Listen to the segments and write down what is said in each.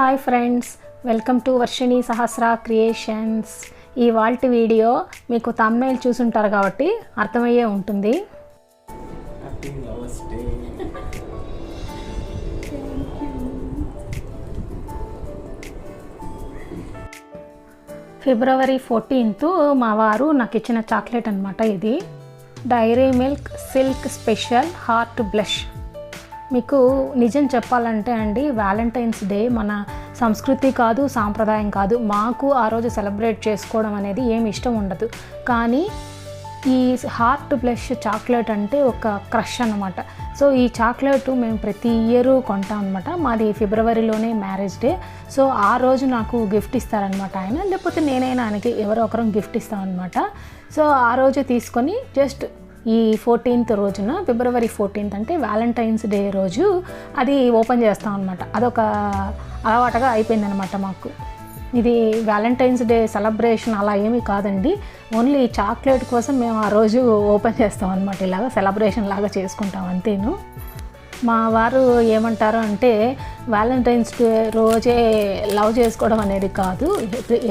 Hi friends, welcome to Varshini Sahasra creations. ఈ వాల్టి video మీకు thumbnail చూసుంటారు కాబట్టి అర్థమయ్యే ఉంటుంది. ఫిబ్రవరి 14th మా వారు నాకు ఇచ్చిన చాక్లెట్ అనమాట. ఇది Dairy Milk Silk special heart blush. మీకు నిజం చెప్పాలంటే అండి, వ్యాలంటైన్స్ డే మన సంస్కృతి కాదు, సాంప్రదాయం కాదు. మాకు ఆ రోజు సెలబ్రేట్ చేసుకోవడం అనేది ఏమి ఇష్టం ఉండదు. కానీ ఈ హార్ట్ బ్లష్ చాక్లెట్ అంటే ఒక క్రష్ అనమాట. సో ఈ చాక్లెట్ మేము ప్రతి ఇయర్ కొంటాం అనమాట. మాది ఫిబ్రవరిలోనే మ్యారేజ్ డే. సో ఆ రోజు నాకు గిఫ్ట్ ఇస్తారనమాట ఆయన, లేకపోతే నేనైనా ఆయనకి ఎవరో ఒకరం గిఫ్ట్ ఇస్తామన్నమాట. సో ఆ రోజు తీసుకొని జస్ట్ ఈ 14th రోజున, ఫిబ్రవరి 14th అంటే వ్యాలంటైన్స్ డే రోజు అది ఓపెన్ చేస్తాం అనమాట. అదొక అలవాటుగా అయిపోయిందనమాట మాకు. ఇది వ్యాలంటైన్స్ డే సెలబ్రేషన్ అలా ఏమీ కాదండి, ఓన్లీ చాక్లెట్ కోసం మేము ఆ రోజు ఓపెన్ చేస్తాం అనమాట. ఇలాగ సెలబ్రేషన్ లాగా చేసుకుంటాం అంతేను. మా వారు ఏమంటారు అంటే, వ్యాలంటైన్స్ డే రోజే లవ్ చేసుకోవడం అనేది కాదు,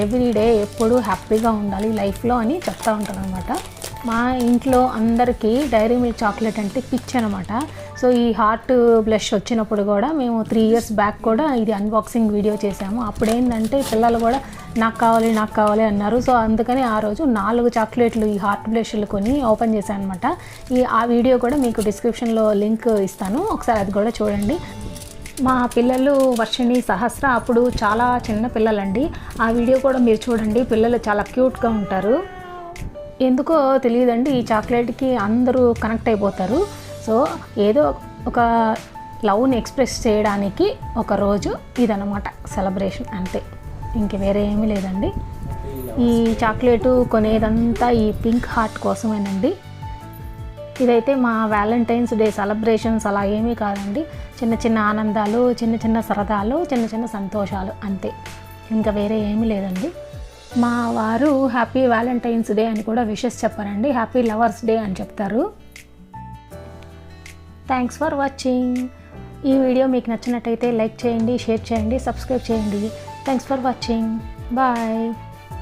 ఎవ్రీ డే ఎప్పుడు హ్యాపీగా ఉండాలి లైఫ్లో అని చెప్తూ ఉంటాను అనమాట. మా ఇంట్లో అందరికీ డైరీ మిల్క్ చాక్లెట్ అంటే పిచ్చి అనమాట. సో ఈ హార్ట్ బ్లష్ వచ్చినప్పుడు కూడా మేము 3 years బ్యాక్ కూడా ఇది అన్బాక్సింగ్ వీడియో చేసాము. అప్పుడు ఏంటంటే పిల్లలు కూడా నాకు కావాలి అన్నారు. సో అందుకని ఆ రోజు 4 చాక్లెట్లు ఈ హార్ట్ బ్లష్లు కొని ఓపెన్ చేశాను అనమాట. ఆ వీడియో కూడా మీకు డిస్క్రిప్షన్లో లింక్ ఇస్తాను, ఒకసారి అది కూడా చూడండి. మా పిల్లలు వర్షిణి సహస్ర అప్పుడు చాలా చిన్న పిల్లలండి. ఆ వీడియో కూడా మీరు చూడండి, పిల్లలు చాలా క్యూట్గా ఉంటారు. ఎందుకో తెలియదండి, ఈ చాక్లెట్కి అందరూ కనెక్ట్ అయిపోతారు. సో ఏదో ఒక లవ్ని ఎక్స్ప్రెస్ చేయడానికి ఒక రోజు ఇదన్నమాట సెలబ్రేషన్, అంతే, ఇంక వేరే ఏమీ లేదండి. ఈ చాక్లెట్ కొనేదంతా ఈ పింక్ హార్ట్ కోసమేనండి. ఇదైతే మా వ్యాలంటైన్స్ డే సెలబ్రేషన్స్ అలా ఏమీ కాదండి, చిన్న చిన్న ఆనందాలు, చిన్న చిన్న సరదాలు, చిన్న చిన్న సంతోషాలు, అంతే, ఇంకా వేరే ఏమీ లేదండి. మా వారు హ్యాపీ వ్యాలంటైన్స్ డే అని కూడా విషెస్ చెప్పారండి, హ్యాపీ లవర్స్ డే అని చెప్తారు. Thanks for watching. ఈ వీడియో మీకు నచ్చినట్టయితే లైక్ చేయండి, షేర్ చేయండి, సబ్స్క్రైబ్ చేయండి. Thanks for watching. బాయ్.